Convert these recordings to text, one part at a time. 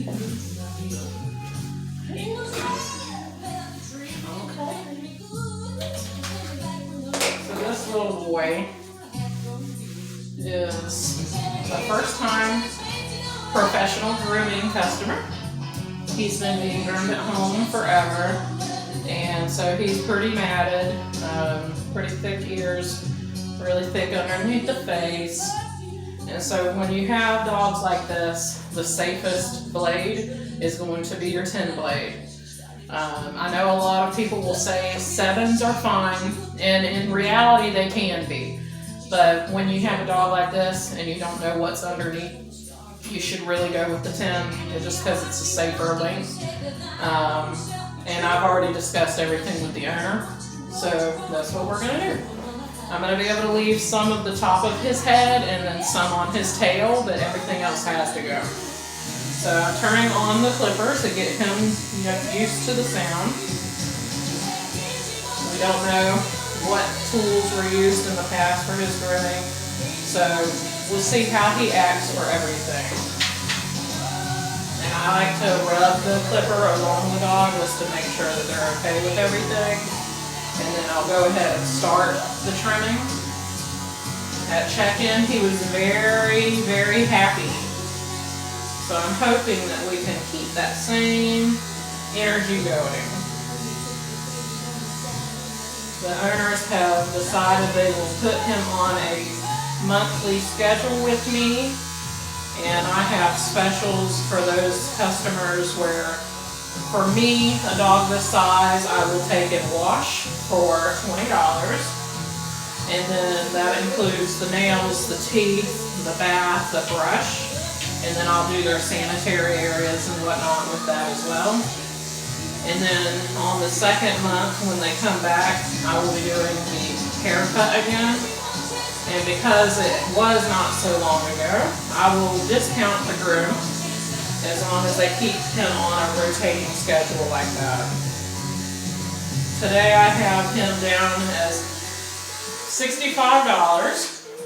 So this little boy is the first time professional grooming customer. He's been being groomed at home forever, and so he's pretty matted, pretty thick ears, really thick underneath the face. And so when you have dogs like this, the safest blade is going to be your 10 blade. I know a lot of people will say 7s are fine, and in reality they can be. But when you have a dog like this and you don't know what's underneath, you should really go with the 10, just because it's a safer length. And I've already discussed everything with the owner, so that's what we're going to do. I'm going to be able to leave some of the top of his head and then some on his tail, but everything else has to go. So I'm turning on the clipper to get him used to the sound. We don't know what tools were used in the past for his grooming, so we'll see how he acts for everything. And I like to rub the clipper along the dog just to make sure that they're okay with everything. And then I'll go ahead and start the trimming. At check-in, he was very, very happy. So I'm hoping that we can keep that same energy going. The owners have decided they will put him on a monthly schedule with me, and I have specials for those customers where, for me, a dog this size, I will take and wash for $20, and then that includes the nails, the teeth, the bath, the brush, and then I'll do their sanitary areas and whatnot with that as well. And then on the second month, when they come back, I will be doing the haircut again. And because it was not so long ago, I will discount the groom as long as they keep him on a rotating schedule like that. Today I have him down as $65.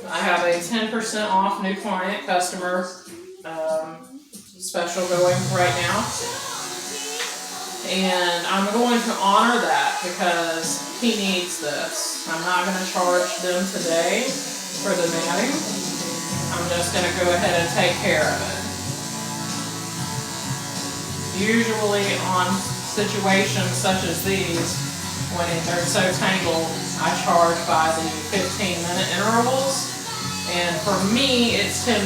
I have a 10% off new client customer special going right now. And I'm going to honor that because he needs this. I'm not going to charge them today for the matting. I'm just going to go ahead and take care of it. Usually on situations such as these, when they're so tangled, I charge by the 15-minute intervals. And for me, it's $10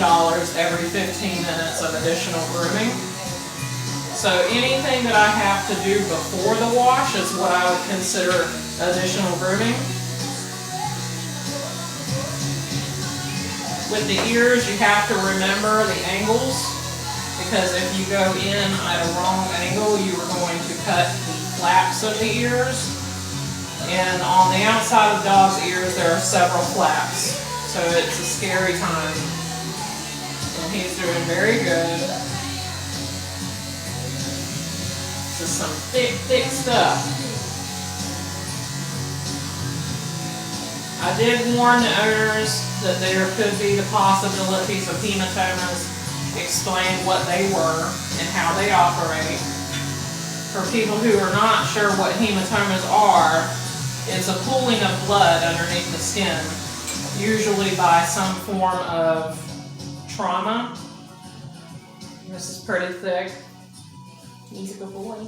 every 15 minutes of additional grooming. So anything that I have to do before the wash is what I would consider additional grooming. With the ears, you have to remember the angles, because if you go in at a wrong angle, you are going to cut the flaps of the ears. And on the outside of dogs' ears, there are several flaps. So it's a scary time. And he's doing very good. This is some thick, thick stuff. I did warn the owners that there could be the possibilities of hematomas. Explain what they were and how they operate. For people who are not sure what hematomas are, it's a pooling of blood underneath the skin, usually by some form of trauma. This is pretty thick. He's a good boy.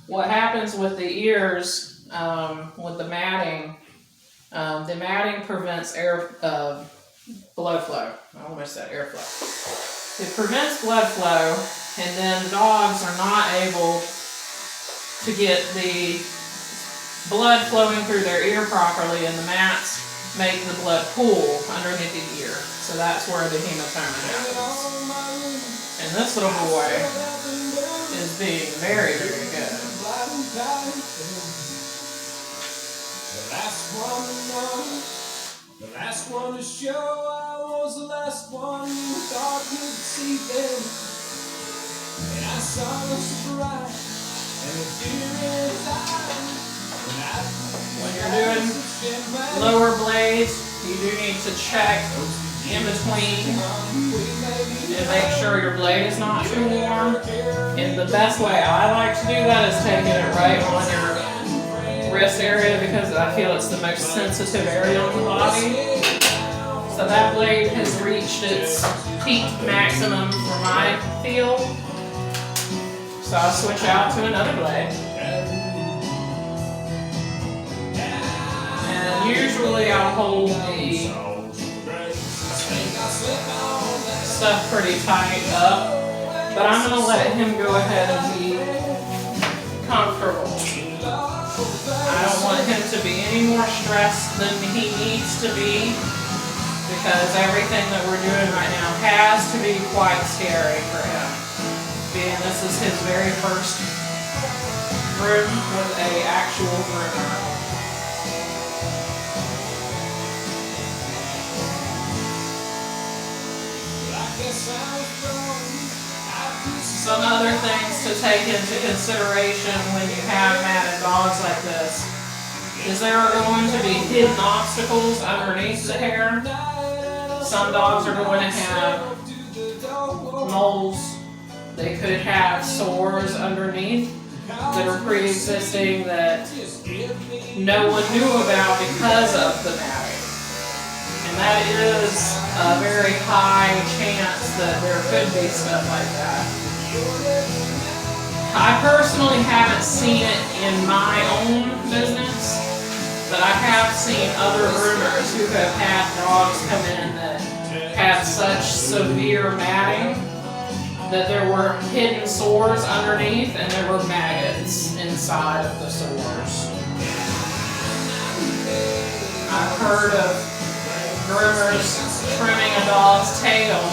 What happens with the ears, with the matting prevents blood flow. I almost said airflow. It prevents blood flow, and then dogs are not able to get the blood flowing through their ear properly, and the mats make the blood pool underneath the ear. So that's where the hematoma happens. And this little boy is being very, very good. The last one to show, I was the last one you thought you'd see them. And I saw the surprise and the fear in his eyes. When you're doing lower blades, you do need to check in between and make sure sure your blade is not too warm. And the best way I like to do that is taking it right on your wrist area because I feel it's the most sensitive area on the body. So that blade has reached its peak maximum for my feel. So I'll switch out to another blade. And usually I'll hold the stuff pretty tight up, but I'm going to let him go ahead and be comfortable. I don't want him to be any more stressed than he needs to be, because everything that we're doing right now has to be quite scary for him. Being this is his very first groom with an actual groomer. Some other things to take into consideration when you have matted dogs like this is there are going to be hidden obstacles underneath the hair. Some dogs are going to have moles. They could have sores underneath that are pre-existing that no one knew about because of the matting. And that is a very high chance that there could be stuff like that. I personally haven't seen it in my own business, but I have seen other groomers who have had dogs come in that had such severe matting that there were hidden sores underneath and there were maggots inside of the sores. I've heard of groomers trimming a dog's tail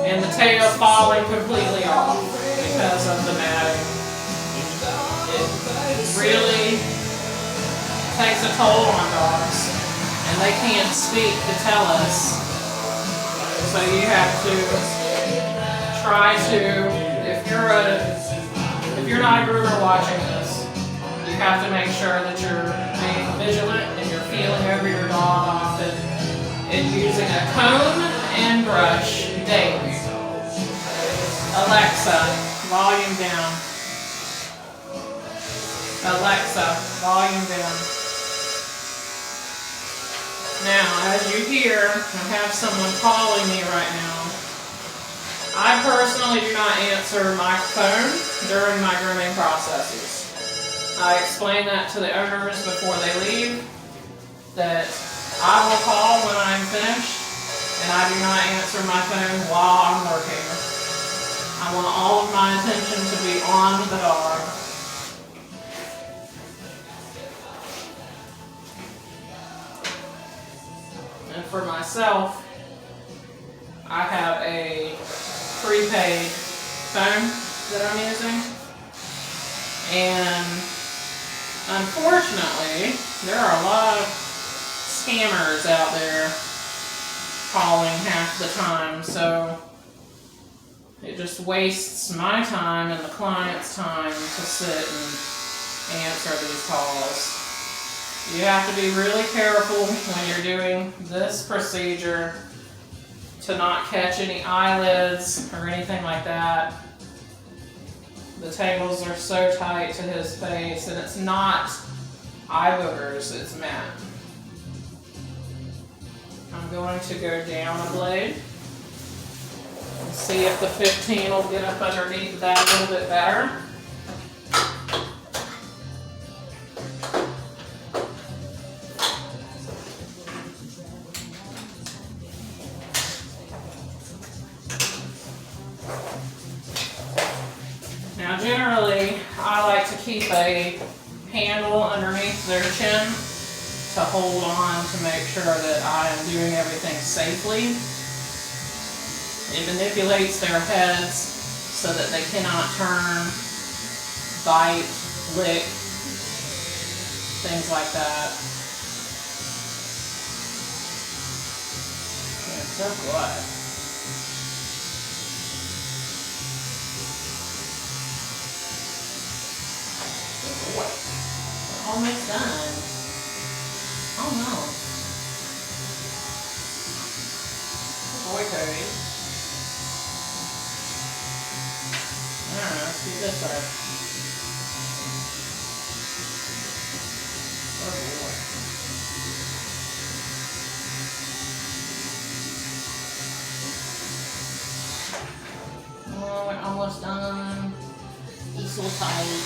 and the tail falling completely off because of the matting. It really takes a toll on dogs, and they can't speak to tell us. So you have to try to, if you're not a groomer watching this, you have to make sure that you're being vigilant and you're feeling over your dog often and using a comb and brush daily. Alexa, volume down. Alexa, volume down. Now, as you hear, I have someone calling me right now. I personally do not answer my phone during my grooming processes. I explain that to the owners before they leave, that I will call when I'm finished, and I do not answer my phone while I'm working. I want all of my attention to be on the dog. And for myself, I have a prepaid phone that I'm using. And unfortunately, there are a lot of scammers out there calling half the time, so it just wastes my time and the client's time to sit and answer these calls. You have to be really careful when you're doing this procedure to not catch any eyelids or anything like that. The tails are so tight to his face, and it's not eye boogers, it's matte. I'm going to go down a blade and see if the 15 will get up underneath that a little bit better. Now generally, I like to keep a handle underneath their chin to hold on to make sure that I am doing everything safely. It manipulates their heads so that they cannot turn, bite, lick, things like that. It's so good. We're almost done. Oh no. Good boy, Cody. This side. Oh boy. Oh, we're almost done. He's so tight.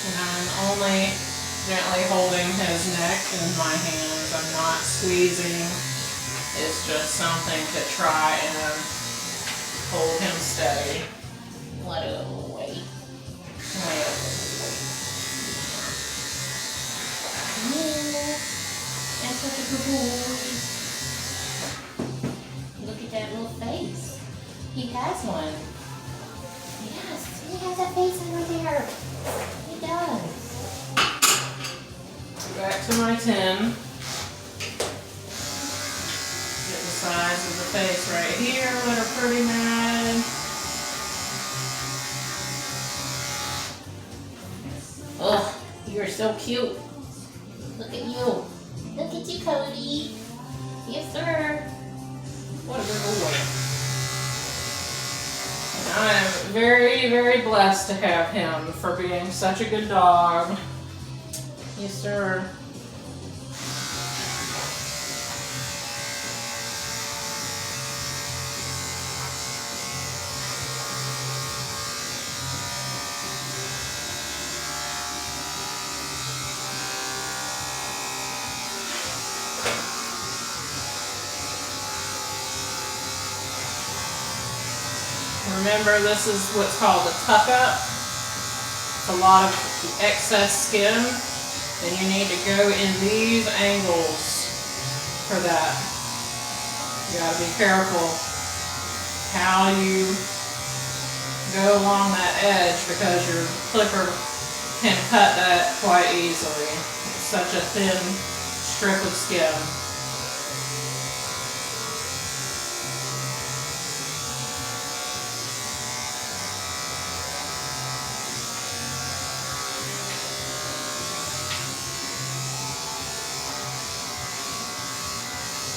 And I'm only gently holding his neck in my hands. I'm not squeezing. It's just something to try and hold him steady. Let it away. Way away. That's such a good boy. Look at that little face. He has one. Yes, he has a face under there. He does. Back to my tin. Get the size of the face right here that are pretty mad. Oh, you're so cute. Look at you. Look at you, Cody. Yes, sir. What a good boy. And I am very, very blessed to have him for being such a good dog. Yes, sir. Remember, this is what's called a tuck up. It's a lot of excess skin, and you need to go in these angles for that. You gotta be careful how you go along that edge because your clipper can cut that quite easily. It's such a thin strip of skin.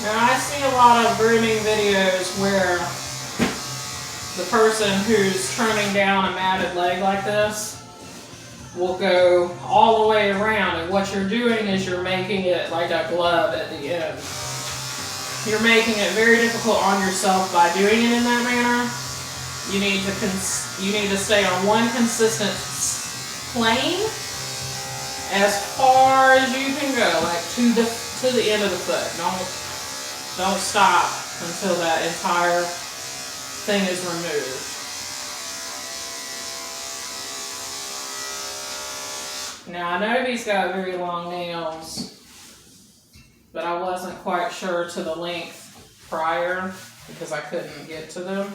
Now I see a lot of grooming videos where the person who's trimming down a matted leg like this will go all the way around, and what you're doing is you're making it like a glove at the end. You're making it very difficult on yourself by doing it in that manner. You need to stay on one consistent plane as far as you can go, like to the end of the foot. Don't stop until that entire thing is removed. Now I know he's got very long nails, but I wasn't quite sure to the length prior because I couldn't get to them.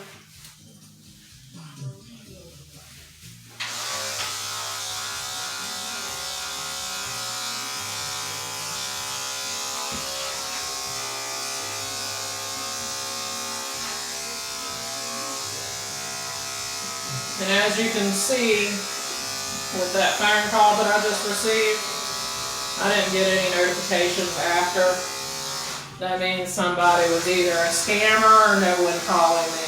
And as you can see, with that phone call that I just received, I didn't get any notifications after. That means somebody was either a scammer or no one calling me.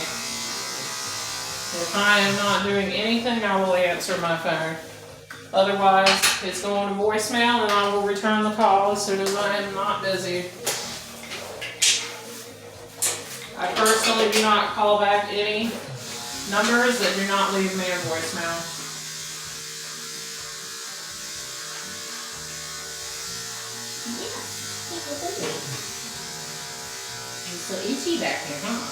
If I am not doing anything, I will answer my phone. Otherwise, it's going to voicemail and I will return the call as soon as I am not busy. I personally do not call back any numbers that do not leave me a voicemail. It's so itchy back here, huh?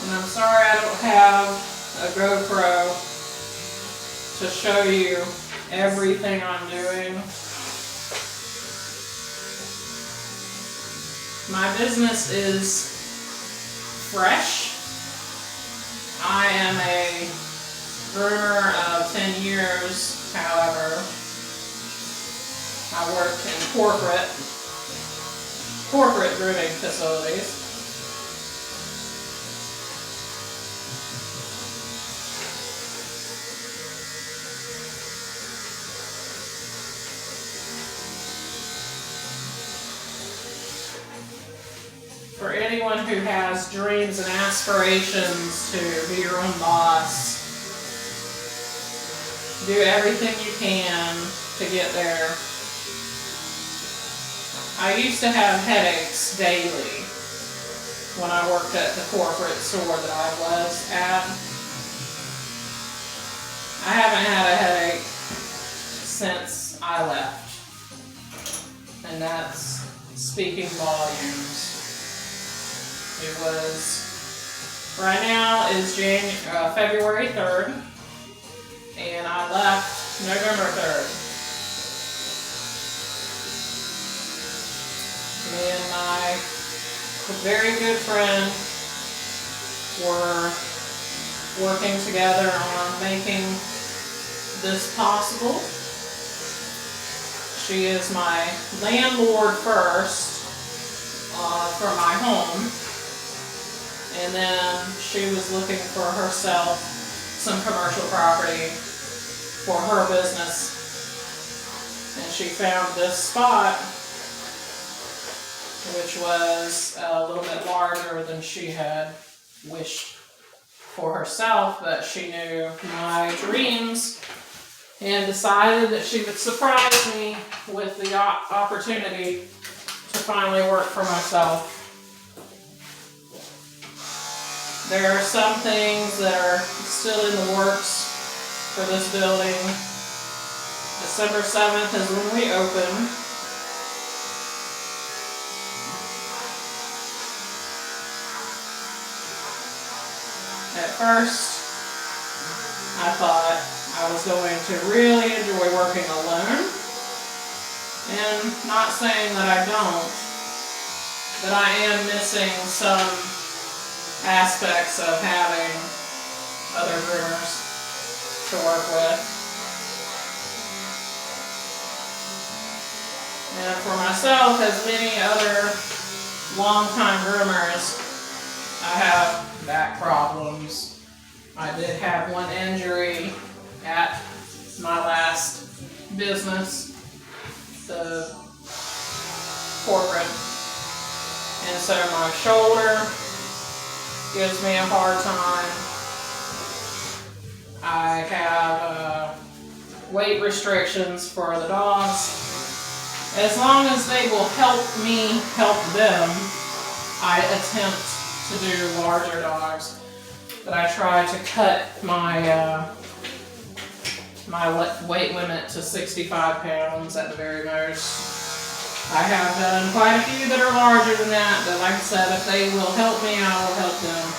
And I'm sorry I don't have a GoPro to show you everything I'm doing. My business is fresh. I am a groomer of 10 years, however. I worked in corporate grooming facilities. anyone who has dreams and aspirations to be your own boss, do everything you can to get there. I used to have headaches daily when I worked at the corporate store that I was at. I haven't had a headache since I left, and that's speaking volumes. It was, right now is February 3rd, and I left November 3rd. Me and my very good friend were working together on making this possible. She is my landlord first for my home, and then she was looking for herself some commercial property for her business, and she found this spot, which was a little bit larger than she had wished for herself, but she knew my dreams and decided that she would surprise me with the opportunity to finally work for myself. There are some things that are still in the works for this building. December 7th is when we open. At first, I thought I was going to really enjoy working alone, and not saying that I don't, but I am missing some aspects of having other groomers to work with. And for myself, as many other longtime groomers, I have back problems. I did have one injury at my last business, the corporate, and so my shoulder gives me a hard time. I have weight restrictions for the dogs. As long as they will help me help them, I attempt to do larger dogs, but I try to cut my my weight limit to 65 pounds at the very most. I have done quite a few that are larger than that, but like I said, if they will help me, I will help them.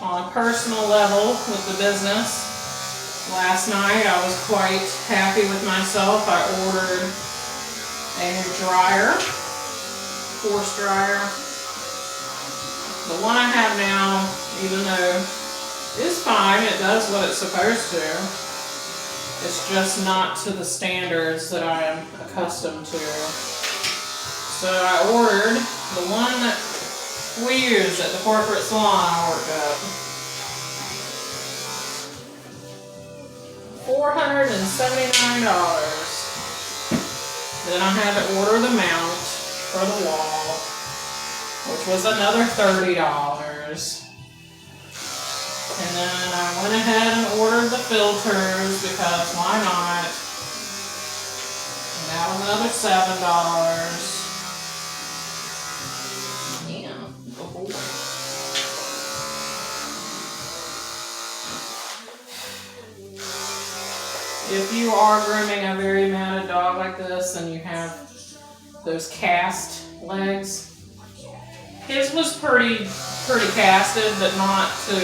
On a personal level with the business, last night I was quite happy with myself. I ordered a new dryer, force dryer. The one I have now, even though it's fine, it does what it's supposed to, it's just not to the standards that I am accustomed to. So I ordered the one that we use at the corporate salon I work at. $479. Then I had to order the mount for the wall, which was another $30. And then I went ahead and ordered the filters because why not? And that was another $7. If you are grooming a very matted dog like this and you have those cast legs, his was pretty casted, but not to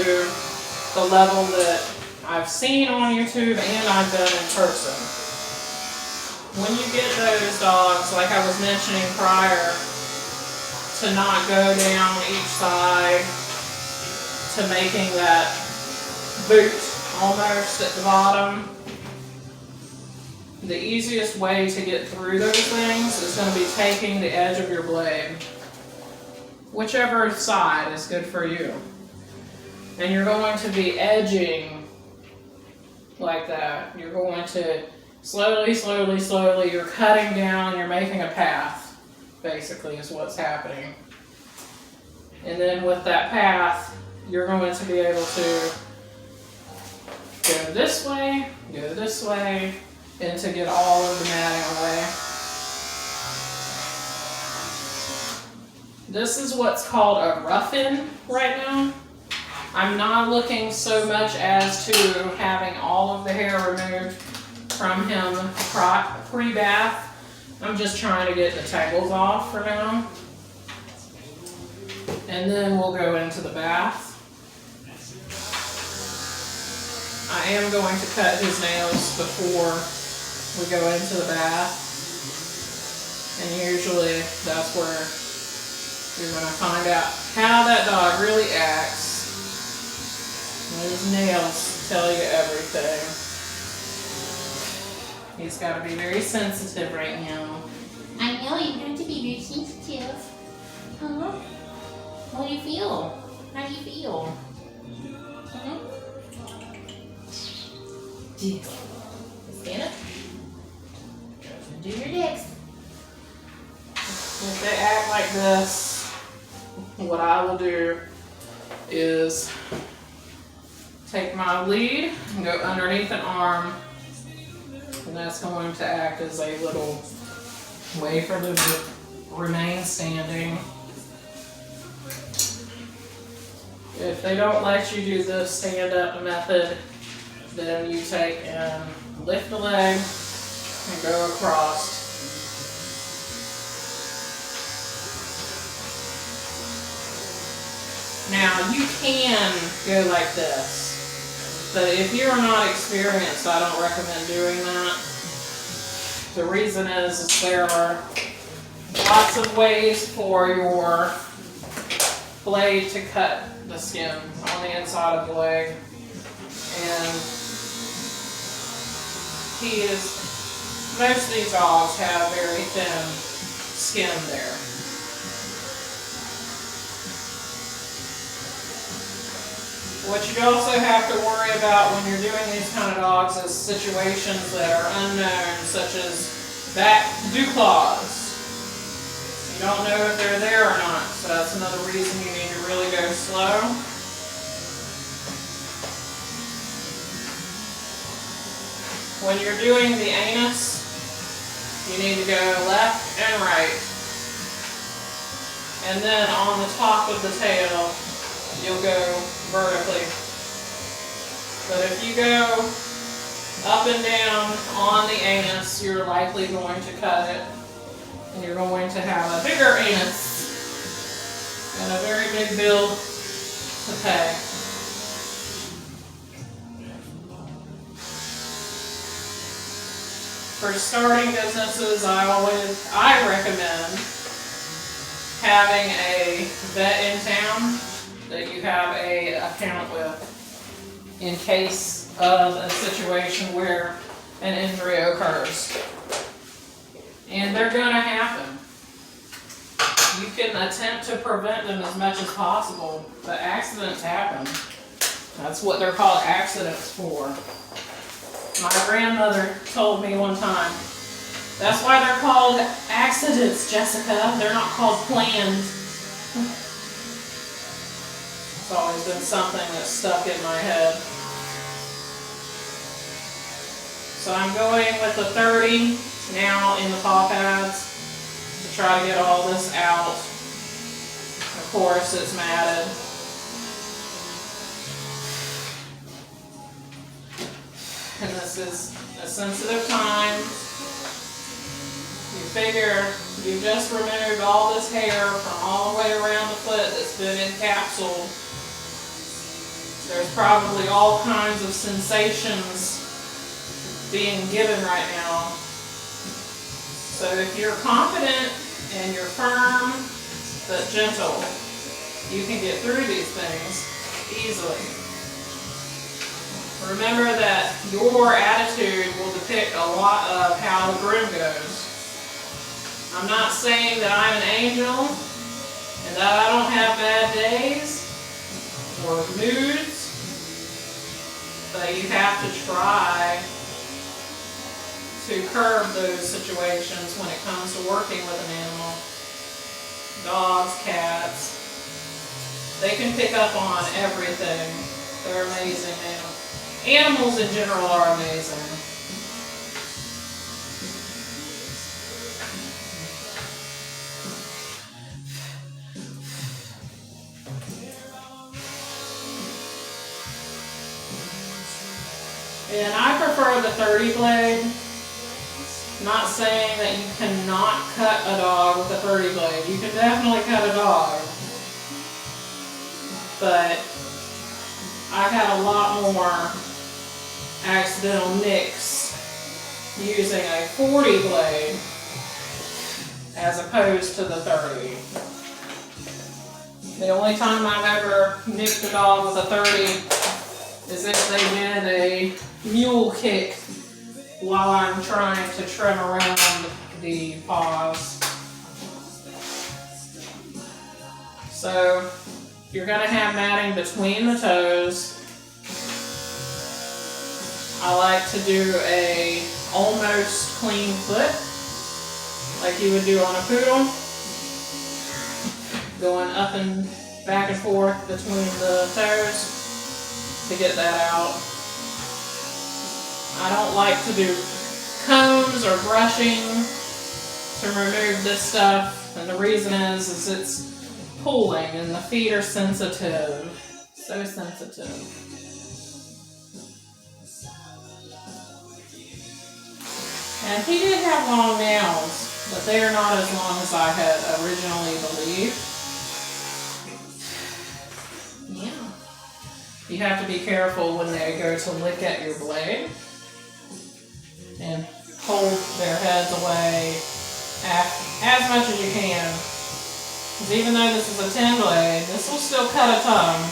the level that I've seen on YouTube and I've done in person. When you get those dogs, like I was mentioning prior, to not go down each side to making that boot almost at the bottom, the easiest way to get through those things is going to be taking the edge of your blade whichever side is good for you. And you're going to be edging like that. You're going to slowly, slowly, slowly, you're cutting down, you're making a path, basically is what's happening. And then with that path, you're going to be able to go this way, and to get all of the matting away. This is what's called a rough-in right now. I'm not looking so much as to having all of the hair removed from him pre-bath. I'm just trying to get the tangles off for now. And then we'll go into the bath. I am going to cut his nails before we go into the bath. And usually that's where you're going to find out how that dog really acts. Those nails tell you everything. He's got to be very sensitive right now. I know, you have to be very sensitive. Huh? What do you feel? How do you feel? Huh? Stand up. Do your dicks. If they act like this, what I will do is take my lead and go underneath an arm, and that's going to act as a little way for them to remain standing. If they don't let you do the stand up method, then you take and lift the leg and go across. Now you can go like this, but if you're not experienced, I don't recommend doing that. The reason is there are lots of ways for your blade to cut the skin on the inside of the leg, and most of these dogs have very thin skin there. What you also have to worry about when you're doing these kind of dogs is situations that are unknown, such as back dew claws. You don't know if they're there or not, so that's another reason you need to really go slow. When you're doing the anus, you need to go left and right. And then on the top of the tail, you'll go vertically. But if you go up and down on the anus, you're likely going to cut it. And you're going to have a bigger anus and a very big bill to pay. For starting businesses, I recommend having a vet in town that you have an account with in case of a situation where an injury occurs. And they're going to happen. You can attempt to prevent them as much as possible, but accidents happen. That's what they're called accidents for. My grandmother told me one time, that's why they're called accidents, Jessica. They're not called planned. It's always been something that's stuck in my head. So I'm going with the 30 now in the paw pads to try to get all this out. Of course, it's matted. And this is a sensitive time. You figure you just removed all this hair from all the way around the foot that's been encapsulated. There's probably all kinds of sensations being given right now. So if you're confident and you're firm but gentle, you can get through these things easily. Remember that your attitude will depict a lot of how the groom goes. I'm not saying that I'm an angel and that I don't have bad days or moods, but you have to try to curb those situations when it comes to working with an animal. Dogs, cats, they can pick up on everything. They're amazing animals. Animals in general are amazing. And I prefer the 30 blade. Not saying that you cannot cut a dog with a 30 blade. You can definitely cut a dog. But I've had a lot more accidental nicks using a 40 blade as opposed to the 30. The only time I've ever nicked a dog with a 30 is if they did a mule kick while I'm trying to trim around the paws. So you're going to have matting between the toes. I like to do a almost clean foot, like you would do on a poodle, going up and back and forth between the toes to get that out. I don't like to do combs or brushing to remove this stuff, and the reason is it's pulling and the feet are sensitive, so sensitive. And he did have long nails, but they are not as long as I had originally believed. Yeah. You have to be careful when they go to lick at your blade and hold their heads away as much as you can. Because even though this is a 10 blade, this will still cut a tongue.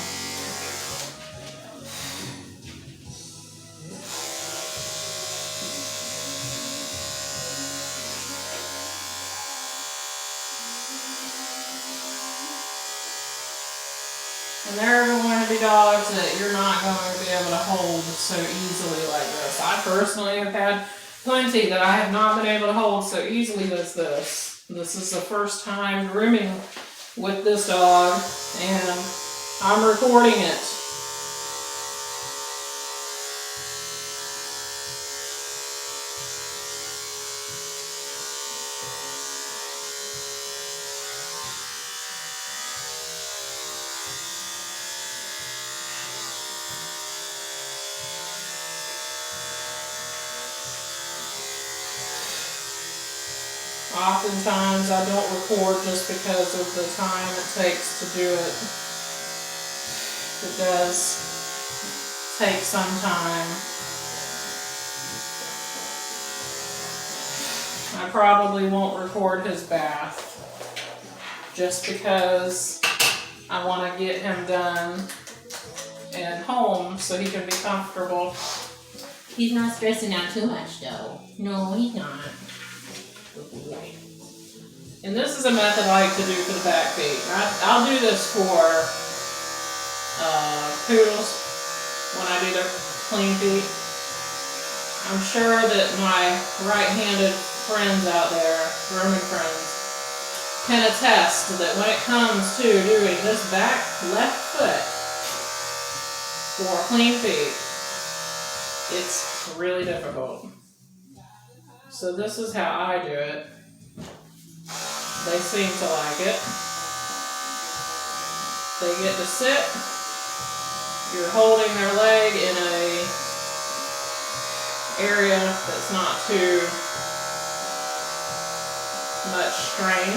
And there are going to be dogs that you're not going to be able to hold so easily like this. I personally have had plenty that I have not been able to hold so easily as this. This is the first time grooming with this dog, and I'm recording it. Oftentimes I don't record just because of the time it takes to do it. It does take some time. I probably won't record his bath just because I want to get him done and home so he can be comfortable. He's not stressing out too much though. No, he's not. And this is a method I like to do for the back feet. I'll do this for poodles when I do their clean feet. I'm sure that my right-handed friends out there, grooming friends, can attest that when it comes to doing this back left foot for clean feet, it's really difficult. So this is how I do it. They seem to like it. They get to sit. You're holding their leg in a area that's not too much strain.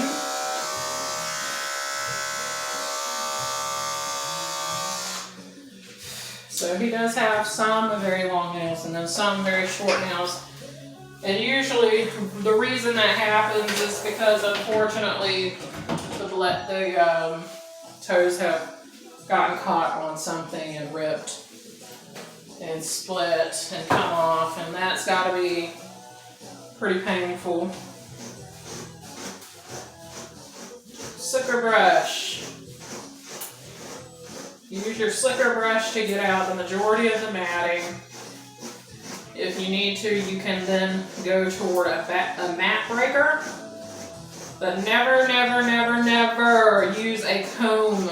So he does have some very long nails and then some very short nails. And usually the reason that happens is because unfortunately the toes have gotten caught on something and ripped and split and come off, and that's got to be pretty painful. Sucker brush. Use your slicker brush to get out the majority of the matting. If you need to, you can then go toward a mat breaker. But never, never, never, never use a comb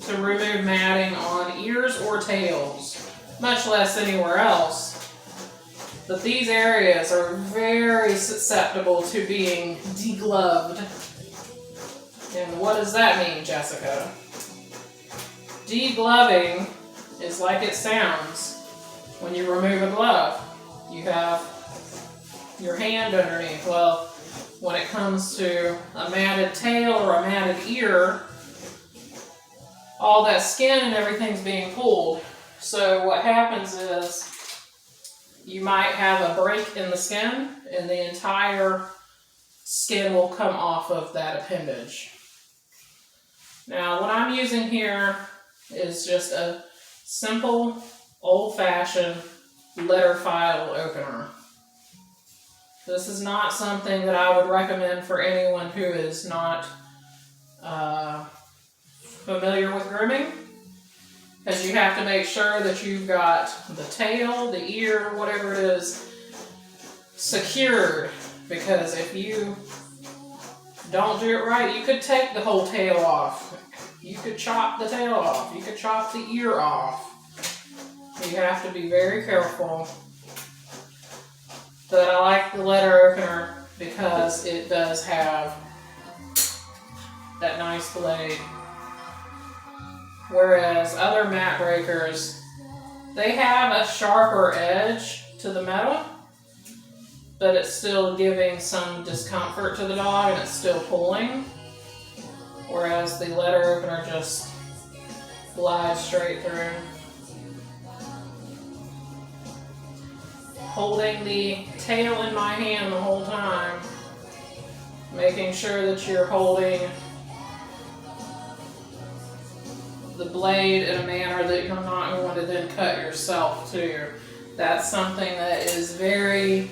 to remove matting on ears or tails, much less anywhere else. But these areas are very susceptible to being degloved. And what does that mean, Jessica? Degloving is like it sounds. When you remove a glove, you have your hand underneath. Well, when it comes to a matted tail or a matted ear, all that skin and everything's being pulled. So what happens is you might have a break in the skin and the entire skin will come off of that appendage. Now what I'm using here is just a simple, old-fashioned letter file opener. This is not something that I would recommend for anyone who is not familiar with grooming, because you have to make sure that you've got the tail, the ear, whatever it is, secured, because if you don't do it right, you could take the whole tail off. You could chop the tail off. You could chop the ear off. You have to be very careful. But I like the letter opener because it does have that nice blade. Whereas other mat breakers, they have a sharper edge to the metal, but it's still giving some discomfort to the dog and it's still pulling. Whereas the letter opener just glides straight through. Holding the tail in my hand the whole time, making sure that you're holding the blade in a manner that you're not going to then cut yourself too. That's something that is very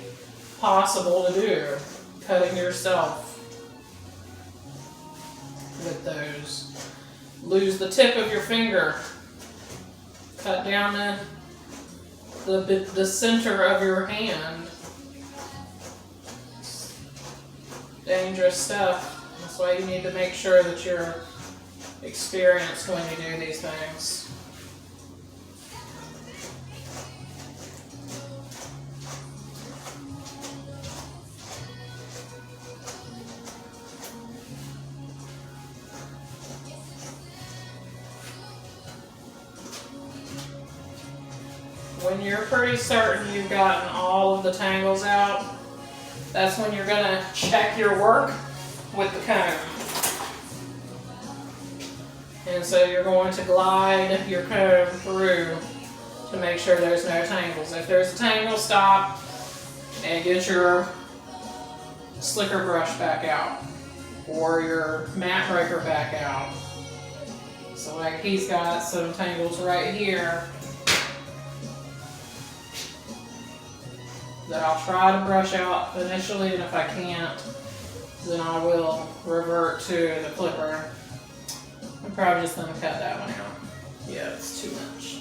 possible to do, cutting yourself with those. Lose the tip of your finger, cut down the center of your hand. Dangerous stuff. That's why you need to make sure that you're experienced when you do these things. When you're pretty certain you've gotten all of the tangles out, that's when you're going to check your work with the comb. And so you're going to glide your comb through to make sure there's no tangles. If there's a tangle, stop and get your slicker brush back out or your mat breaker back out. So like he's got some tangles right here that I'll try to brush out initially, and if I can't, then I will revert to the clipper. I'm probably just going to cut that one out. Yeah, it's too much.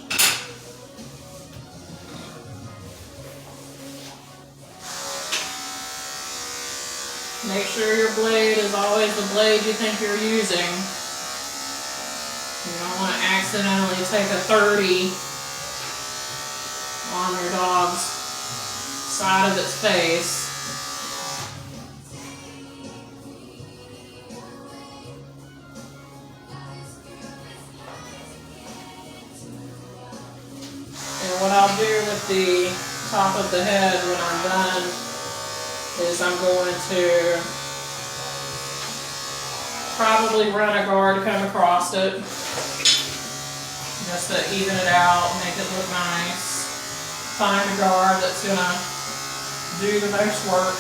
Make sure your blade is always the blade you think you're using. You don't want to accidentally take a 30 on your dog's side of its face. And what I'll do with the top of the head when I'm done is I'm going to probably run a guard comb across it just to even it out, make it look nice. Find a guard that's going to do the most work.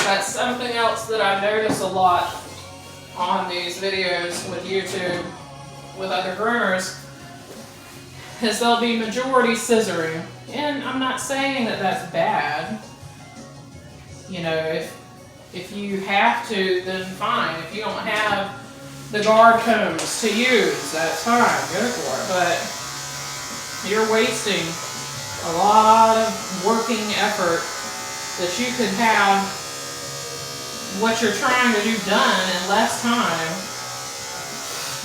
That's something else that I notice a lot on these videos with YouTube with other groomers is they'll be majority scissoring. And I'm not saying that that's bad. You know, if you have to, then fine. If you don't have the guard combs to use, that's fine, go for it. But you're wasting a lot of working effort that you could have what you're trying to do done in less time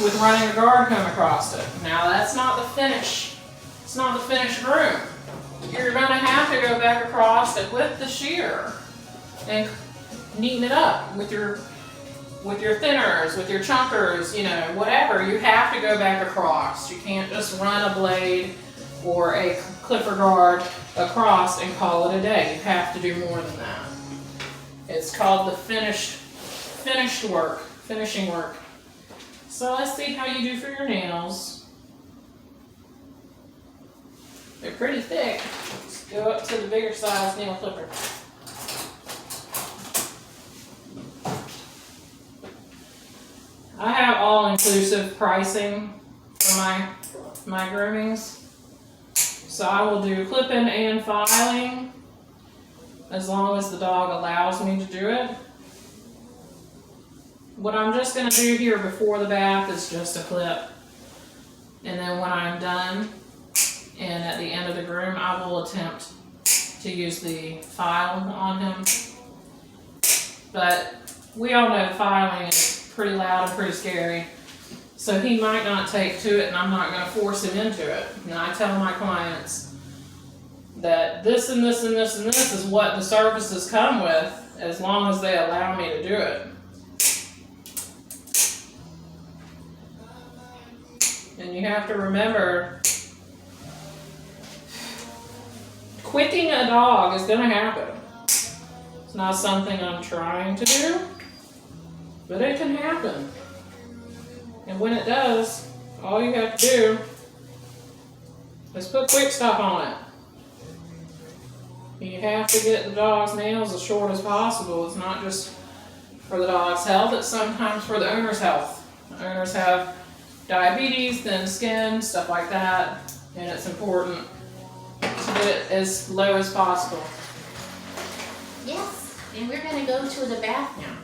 with running a guard comb across it. Now that's not the finish. It's not the finished groom. You're gonna have to go back across it with the shear and neaten it up with your thinners, with your chunkers, you know, whatever. You have to go back across. You can't just run a blade or a clipper guard across and call it a day. You have to do more than that. It's called the finishing work. So let's see how you do for your nails. They're pretty thick. Let's go up to the bigger size nail clipper. I have all-inclusive pricing for my groomings. So I will do clipping and filing as long as the dog allows me to do it. What I'm just going to do here before the bath is just a clip. And then when I'm done and at the end of the groom, I will attempt to use the file on him. But we all know filing is pretty loud and pretty scary. So he might not take to it, and I'm not going to force him into it. And I tell my clients that this and this and this and this is what the surfaces come with, as long as they allow me to do it. And you have to remember, quitting a dog is going to happen. It's not something I'm trying to do, but it can happen. And when it does, all you have to do is put quick stop on it. You have to get the dog's nails as short as possible. It's not just for the dog's health, it's sometimes for the owner's health. The owners have diabetes, thin skin, stuff like that, and it's important to get it as low as possible. Yes, and we're going to go to the bath now.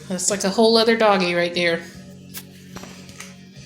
That's like a whole other doggy right there.